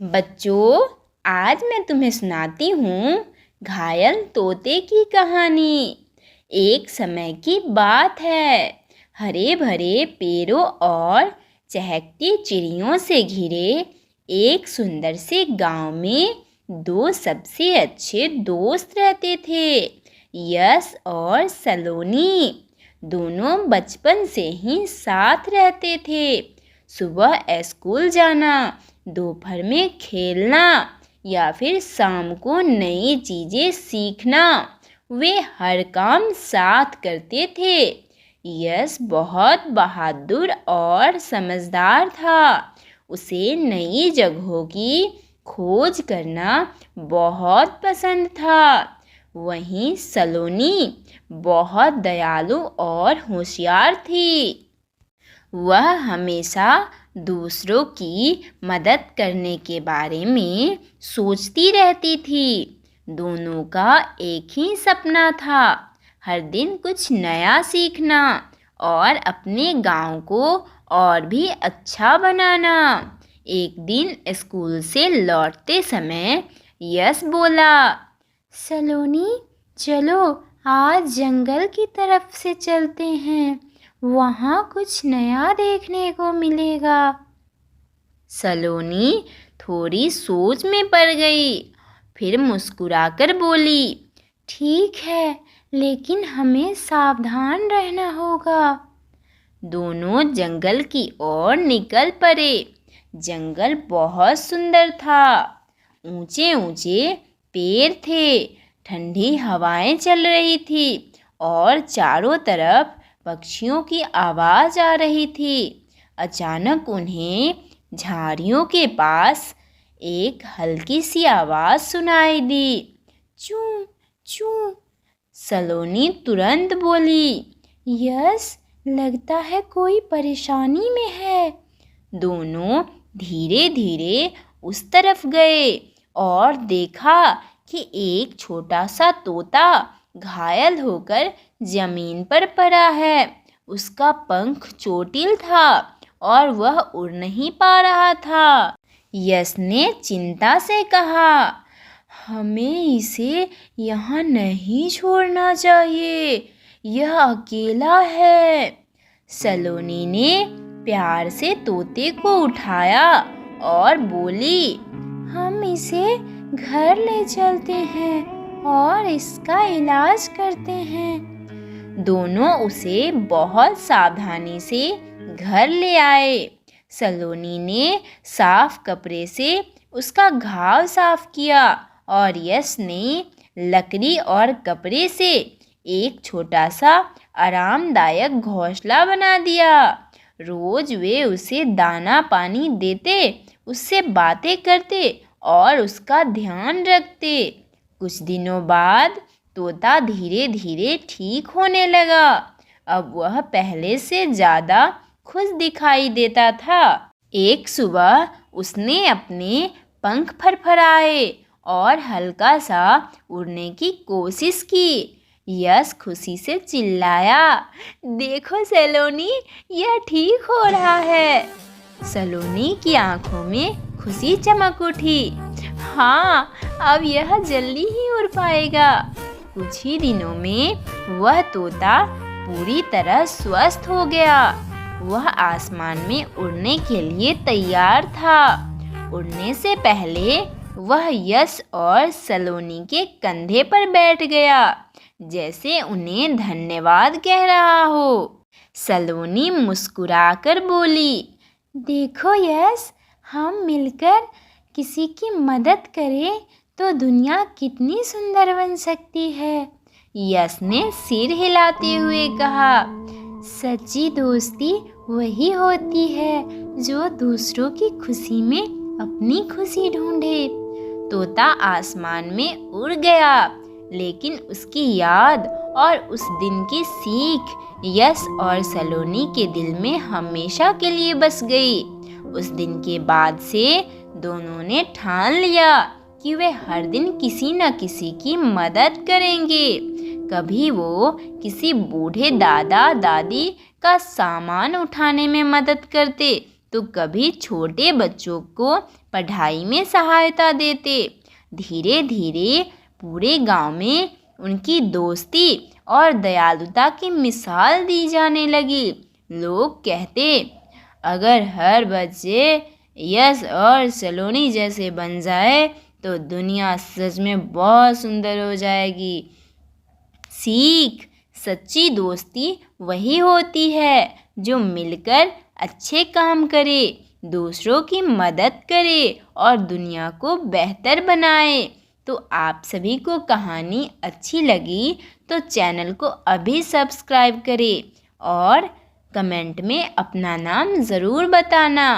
बच्चों, आज मैं तुम्हें सुनाती हूँ घायल तोते की कहानी। एक समय की बात है। हरे भरे पेड़ों और चहकती चिड़ियों से घिरे एक सुंदर से गांव में दो सबसे अच्छे दोस्त रहते थे, यश और सलोनी। दोनों बचपन से ही साथ रहते थे। सुबह स्कूल जाना, दोपहर में खेलना या फिर शाम को नई चीज़ें सीखना, वे हर काम साथ करते थे। यश बहुत बहादुर और समझदार था। उसे नई जगहों की खोज करना बहुत पसंद था। वहीं सलोनी बहुत दयालु और होशियार थी। वह हमेशा दूसरों की मदद करने के बारे में सोचती रहती थी। दोनों का एक ही सपना था, हर दिन कुछ नया सीखना और अपने गांव को और भी अच्छा बनाना। एक दिन स्कूल से लौटते समय यश बोला, सलोनी, चलो आज जंगल की तरफ से चलते हैं, वहाँ कुछ नया देखने को मिलेगा। सलोनी थोड़ी सोच में पड़ गई, फिर मुस्कुराकर बोली, ठीक है, लेकिन हमें सावधान रहना होगा। दोनों जंगल की ओर निकल पड़े। जंगल बहुत सुंदर था। ऊंचे ऊंचे पेड़ थे, ठंडी हवाएं चल रही थी और चारों तरफ पक्षियों की आवाज़ आ रही थी। अचानक उन्हें झाड़ियों के पास एक हल्की सी आवाज़ सुनाई दी, चूं चूं। सलोनी तुरंत बोली, यस, लगता है कोई परेशानी में है। दोनों धीरे धीरे उस तरफ गए और देखा कि एक छोटा सा तोता घायल होकर जमीन पर पड़ा है। उसका पंख चोटिल था और वह उड़ नहीं पा रहा था। यश ने चिंता से कहा, हमें इसे यहाँ नहीं छोड़ना चाहिए, यह अकेला है। सलोनी ने प्यार से तोते को उठाया और बोली, हम इसे घर ले चलते हैं और इसका इलाज करते हैं। दोनों उसे बहुत सावधानी से घर ले आए। सलोनी ने साफ कपड़े से उसका घाव साफ किया और यश ने लकड़ी और कपड़े से एक छोटा सा आरामदायक घोंसला बना दिया। रोज वे उसे दाना पानी देते, उससे बातें करते और उसका ध्यान रखते। कुछ दिनों बाद तोता धीरे धीरे ठीक होने लगा। अब वह पहले से ज़्यादा खुश दिखाई देता था। एक सुबह उसने अपने पंख फड़फड़ाए और हल्का सा उड़ने की कोशिश की। यश खुशी से चिल्लाया, देखो सलोनी, यह ठीक हो रहा है। सलोनी की आंखों में खुशी चमक उठी। हाँ, अब यह जल्दी ही उड़ पाएगा। कुछ ही दिनों में वह तोता पूरी तरह स्वस्थ हो गया। वह आसमान में उड़ने के लिए तैयार था। उड़ने से पहले वह यश और सलोनी के कंधे पर बैठ गया, जैसे उन्हें धन्यवाद कह रहा हो। सलोनी मुस्कुराकर बोली, देखो यश, हम मिलकर किसी की मदद करें तो दुनिया कितनी सुंदर बन सकती है। यश ने सिर हिलाते हुए कहा, सच्ची दोस्ती वही होती है जो दूसरों की खुशी में अपनी खुशी ढूंढे। तोता आसमान में उड़ गया, लेकिन उसकी याद और उस दिन की सीख यश और सलोनी के दिल में हमेशा के लिए बस गई। उस दिन के बाद से दोनों ने ठान लिया कि वे हर दिन किसी न किसी की मदद करेंगे। कभी वो किसी बूढ़े दादा दादी का सामान उठाने में मदद करते, तो कभी छोटे बच्चों को पढ़ाई में सहायता देते। धीरे धीरे पूरे गांव में उनकी दोस्ती और दयालुता की मिसाल दी जाने लगी। लोग कहते, अगर हर बच्चे यश और सलोनी जैसे बन जाए तो दुनिया सच में बहुत सुंदर हो जाएगी। सीख, सच्ची दोस्ती वही होती है जो मिलकर अच्छे काम करे, दूसरों की मदद करे और दुनिया को बेहतर बनाए। तो आप सभी को कहानी अच्छी लगी तो चैनल को अभी सब्सक्राइब करें और कमेंट में अपना नाम ज़रूर बताना।